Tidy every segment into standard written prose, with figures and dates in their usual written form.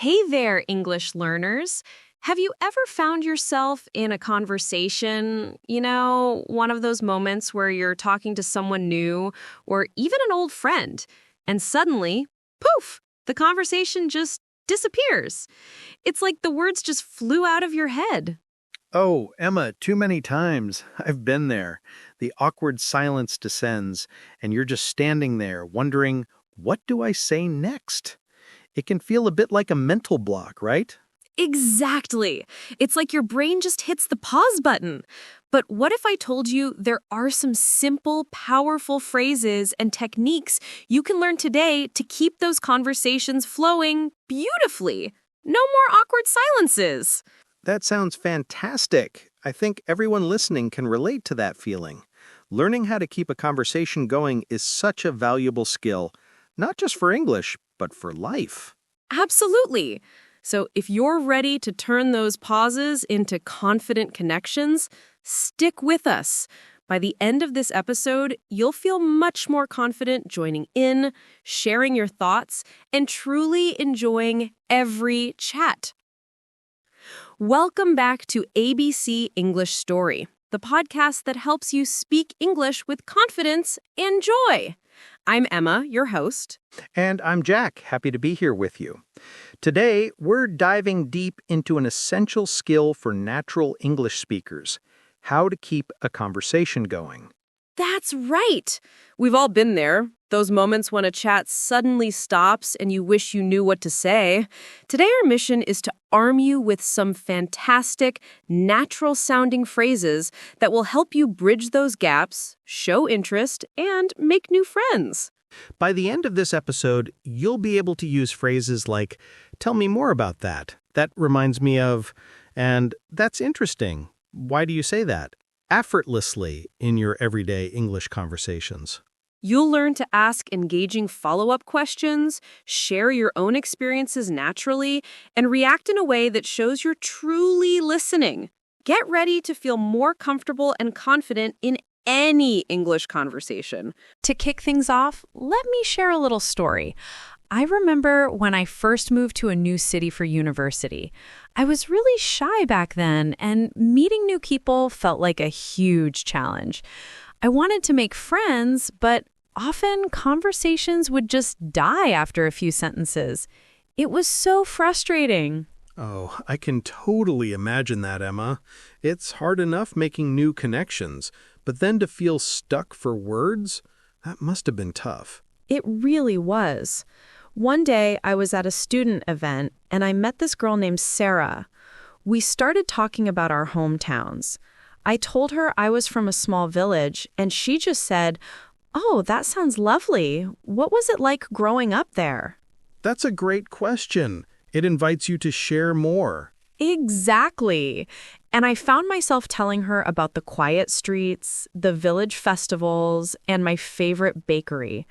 Hey there, English learners. Have you ever found yourself in a conversation, one of those moments where you're talking to someone new or even an old friend, and suddenly, poof, the conversation just disappears? It's like the words just flew out of your head. Oh, Emma, too many times. I've been there. The awkward silence descends, and you're just standing there wondering, what do I say next? It can feel a bit like a mental block, right? Exactly. It's like your brain just hits the pause button. But what if I told you there are some simple, powerful phrases and techniques you can learn today to keep those conversations flowing beautifully? No more awkward silences. That sounds fantastic. I think everyone listening can relate to that feeling. Learning how to keep a conversation going is such a valuable skill, not just for English, but for life. Absolutely. So if you're ready to turn those pauses into confident connections, stick with us. By the end of this episode, you'll feel much more confident joining in, sharing your thoughts, and truly enjoying every chat. Welcome back to ABC English Story, the podcast that helps you speak English with confidence and joy. I'm Emma, your host. And I'm Jack, happy to be here with you. Today, we're diving deep into an essential skill for natural English speakers: how to keep a conversation going. That's right. We've all been there. Those moments when a chat suddenly stops and you wish you knew what to say. Today, our mission is to arm you with some fantastic, natural-sounding phrases that will help you bridge those gaps, show interest, and make new friends. By the end of this episode, you'll be able to use phrases like, "Tell me more about that. That reminds me of," and "That's interesting. Why do you say that?" effortlessly in your everyday English conversations. You'll learn to ask engaging follow-up questions, share your own experiences naturally, and react in a way that shows you're truly listening. Get ready to feel more comfortable and confident in any English conversation. To kick things off, let me share a little story. I remember when I first moved to a new city for university. I was really shy back then, and meeting new people felt like a huge challenge. I wanted to make friends, but often conversations would just die after a few sentences. It was so frustrating. Oh, I can totally imagine that, Emma. It's hard enough making new connections, but then to feel stuck for words? That must have been tough. It really was. One day, I was at a student event, and I met this girl named Sarah. We started talking about our hometowns. I told her I was from a small village, and she just said, "Oh, that sounds lovely. What was it like growing up there?" That's a great question. It invites you to share more. Exactly. And I found myself telling her about the quiet streets, the village festivals, and my favorite bakery.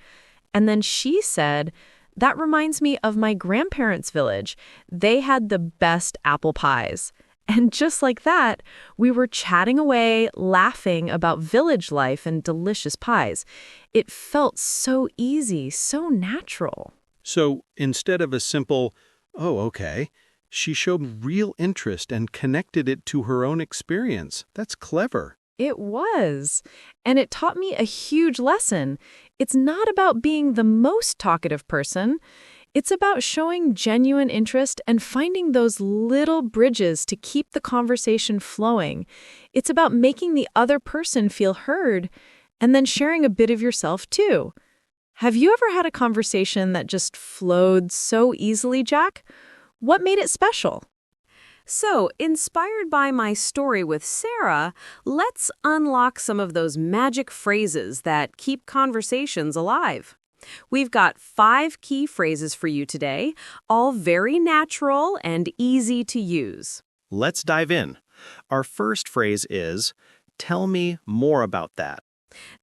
And then she said, "That reminds me of my grandparents' village. They had the best apple pies." And just like that, we were chatting away, laughing about village life and delicious pies. It felt so easy, so natural. So instead of a simple, "Oh, okay," she showed real interest and connected it to her own experience. That's clever. It was. And it taught me a huge lesson. It's not about being the most talkative person. It's about showing genuine interest and finding those little bridges to keep the conversation flowing. It's about making the other person feel heard and then sharing a bit of yourself too. Have you ever had a conversation that just flowed so easily, Jack? What made it special? So, inspired by my story with Sarah, let's unlock some of those magic phrases that keep conversations alive. We've got 5 key phrases for you today, all very natural and easy to use. Let's dive in. Our first phrase is, "Tell me more about that."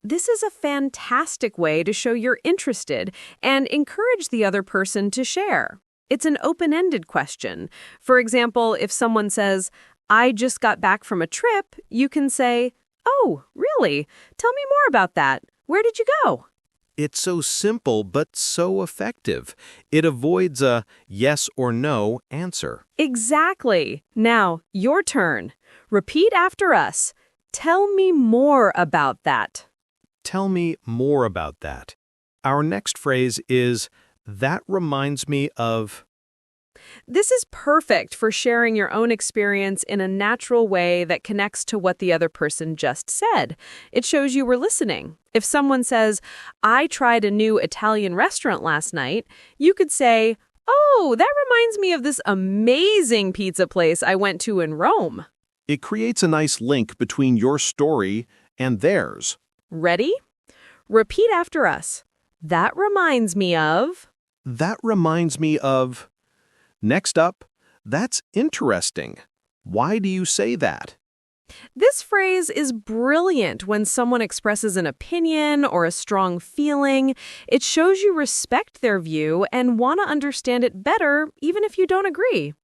This is a fantastic way to show you're interested and encourage the other person to share. It's an open-ended question. For example, if someone says, "I just got back from a trip," you can say, "Oh, really? Tell me more about that. Where did you go?" It's so simple but so effective. It avoids a yes or no answer. Exactly. Now, your turn. Repeat after us. Tell me more about that. Tell me more about that. Our next phrase is, that reminds me of. This is perfect for sharing your own experience in a natural way that connects to what the other person just said. It shows you were listening. If someone says, I tried a new Italian restaurant last night, you could say, oh, that reminds me of this amazing pizza place I went to in Rome. It creates a nice link between your story and theirs. Ready? Repeat after us. That reminds me of. That reminds me of. Next up, that's interesting. Why do you say that? This phrase is brilliant when someone expresses an opinion or a strong feeling. It shows you respect their view and want to understand it better, even if you don't agree.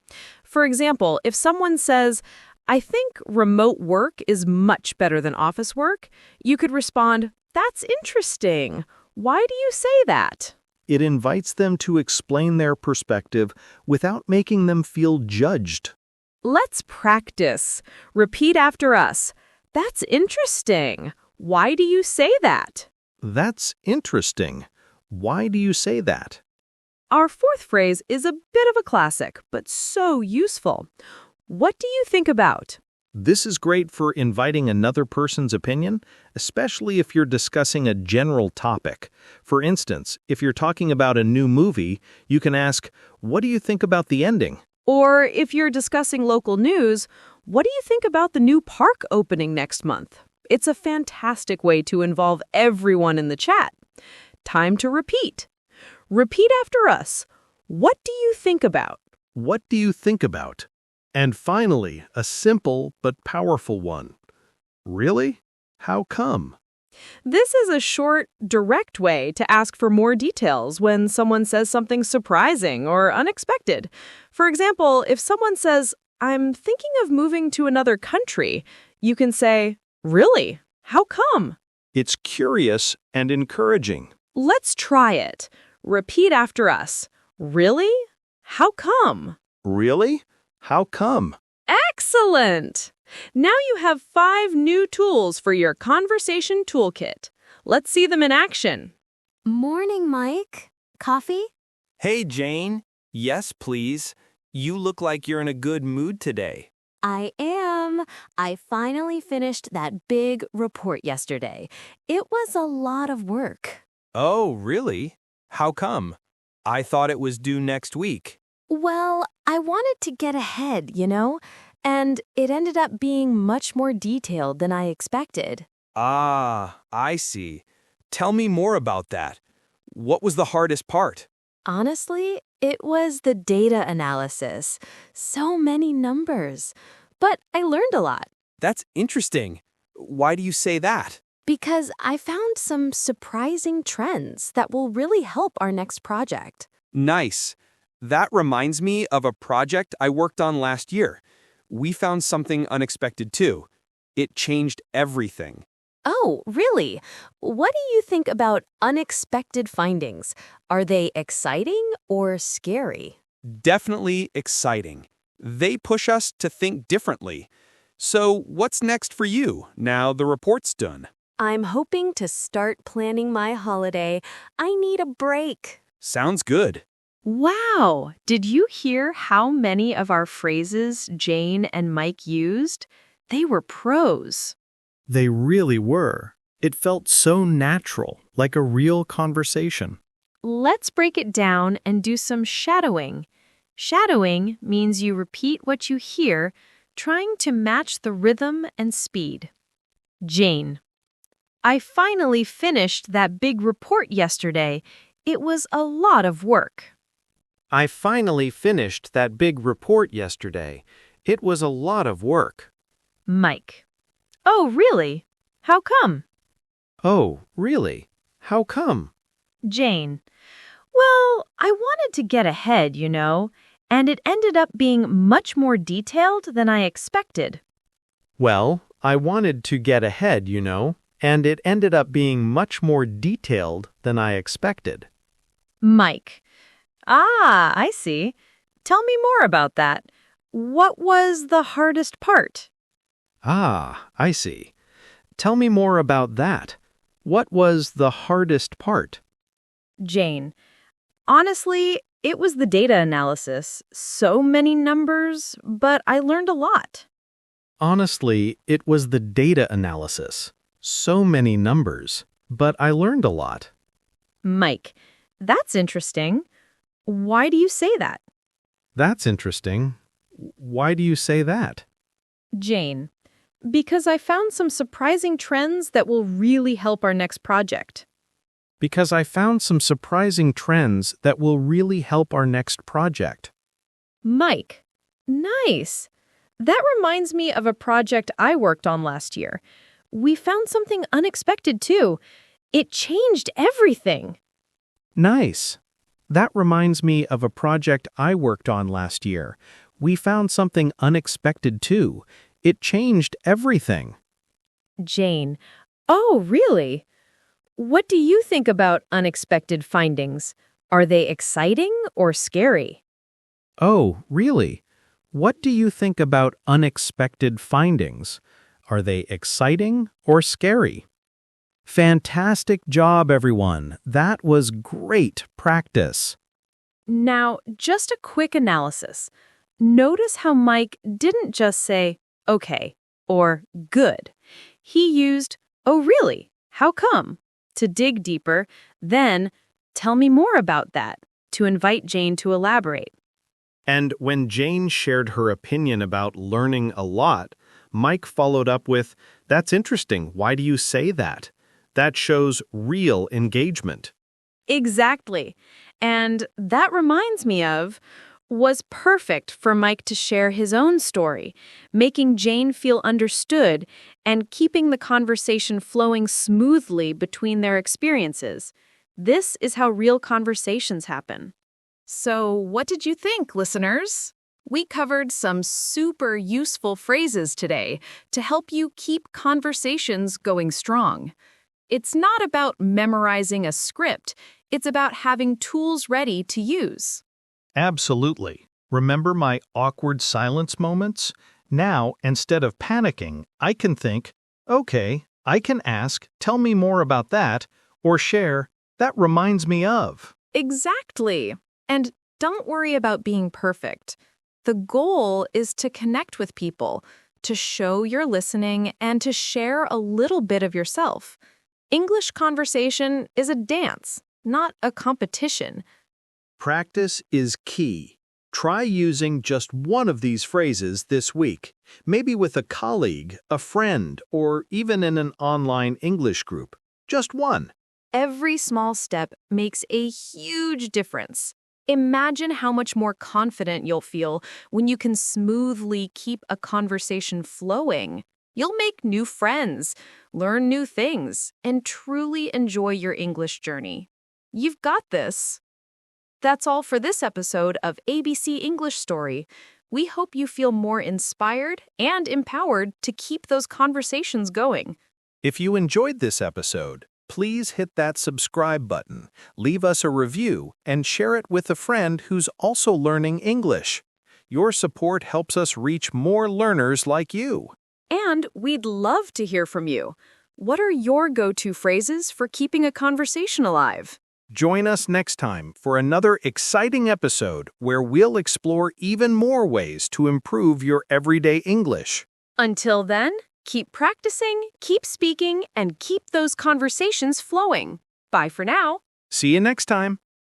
For example, if someone says, I think remote work is much better than office work, you could respond, that's interesting. Why do you say that? It invites them to explain their perspective without making them feel judged. Let's practice. Repeat after us. That's interesting. Why do you say that? That's interesting. Why do you say that? Our fourth phrase is a bit of a classic, but so useful. What do you think about? This is great for inviting another person's opinion, especially if you're discussing a general topic. For instance, if you're talking about a new movie, you can ask, what do you think about the ending? Or if you're discussing local news, what do you think about the new park opening next month? It's a fantastic way to involve everyone in the chat. Time to repeat. Repeat after us. What do you think about? What do you think about? And finally, a simple but powerful one. Really? How come? This is a short, direct way to ask for more details when someone says something surprising or unexpected. For example, if someone says, I'm thinking of moving to another country, you can say, really? How come? It's curious and encouraging. Let's try it. Repeat after us. Really? How come? Really? How come? Excellent! Now you have 5 new tools for your conversation toolkit. Let's see them in action. Morning, Mike. Coffee? Hey, Jane. Yes, please. You look like you're in a good mood today. I am. I finally finished that big report yesterday. It was a lot of work. Oh, really? How come? I thought it was due next week. Well, I wanted to get ahead, and it ended up being much more detailed than I expected. Ah, I see. Tell me more about that. What was the hardest part? Honestly, it was the data analysis. So many numbers. But I learned a lot. That's interesting. Why do you say that? Because I found some surprising trends that will really help our next project. Nice. That reminds me of a project I worked on last year. We found something unexpected too. It changed everything. Oh, really? What do you think about unexpected findings? Are they exciting or scary? Definitely exciting. They push us to think differently. So what's next for you now the report's done? I'm hoping to start planning my holiday. I need a break. Sounds good. Wow! Did you hear how many of our phrases Jane and Mike used? They were pros. They really were. It felt so natural, like a real conversation. Let's break it down and do some shadowing. Shadowing means you repeat what you hear, trying to match the rhythm and speed. Jane: I finally finished that big report yesterday. It was a lot of work. I finally finished that big report yesterday. It was a lot of work. Mike: Oh, really? How come? Oh, really? How come? Jane: Well, I wanted to get ahead, and it ended up being much more detailed than I expected. Well, I wanted to get ahead, and it ended up being much more detailed than I expected. Mike. Ah, I see. Tell me more about that. What was the hardest part? Ah, I see. Tell me more about that. What was the hardest part? Jane. Honestly, it was the data analysis. So many numbers, but I learned a lot. Honestly, it was the data analysis. So many numbers, but I learned a lot. Mike. That's interesting. Why do you say that? That's interesting. Why do you say that? Jane. Because I found some surprising trends that will really help our next project. Because I found some surprising trends that will really help our next project. Mike. Nice. That reminds me of a project I worked on last year. We found something unexpected too. It changed everything. Nice. That reminds me of a project I worked on last year. We found something unexpected too. It changed everything. Jane. Oh, really? What do you think about unexpected findings? Are they exciting or scary? Oh, really? What do you think about unexpected findings? Are they exciting or scary? Fantastic job, everyone. That was great practice. Now, just a quick analysis. Notice how Mike didn't just say, okay, or good. He used, oh, really? How come? To dig deeper, then, tell me more about that, to invite Jane to elaborate. And when Jane shared her opinion about learning a lot, Mike followed up with, that's interesting. Why do you say that? That shows real engagement. Exactly. And that reminds me of, was perfect for Mike to share his own story, making Jane feel understood and keeping the conversation flowing smoothly between their experiences. This is how real conversations happen. So, what did you think, listeners? We covered some super useful phrases today to help you keep conversations going strong. It's not about memorizing a script. It's about having tools ready to use. Absolutely. Remember my awkward silence moments? Now, instead of panicking, I can think, okay, I can ask, tell me more about that, or share, that reminds me of. Exactly. And don't worry about being perfect. The goal is to connect with people, to show you're listening, and to share a little bit of yourself. English conversation is a dance, not a competition. Practice is key. Try using just one of these phrases this week, maybe with a colleague, a friend, or even in an online English group. Just one. Every small step makes a huge difference. Imagine how much more confident you'll feel when you can smoothly keep a conversation flowing. You'll make new friends, learn new things, and truly enjoy your English journey. You've got this. That's all for this episode of ABC English Story. We hope you feel more inspired and empowered to keep those conversations going. If you enjoyed this episode, please hit that subscribe button, leave us a review, and share it with a friend who's also learning English. Your support helps us reach more learners like you. And we'd love to hear from you. What are your go-to phrases for keeping a conversation alive? Join us next time for another exciting episode where we'll explore even more ways to improve your everyday English. Until then, keep practicing, keep speaking, and keep those conversations flowing. Bye for now. See you next time.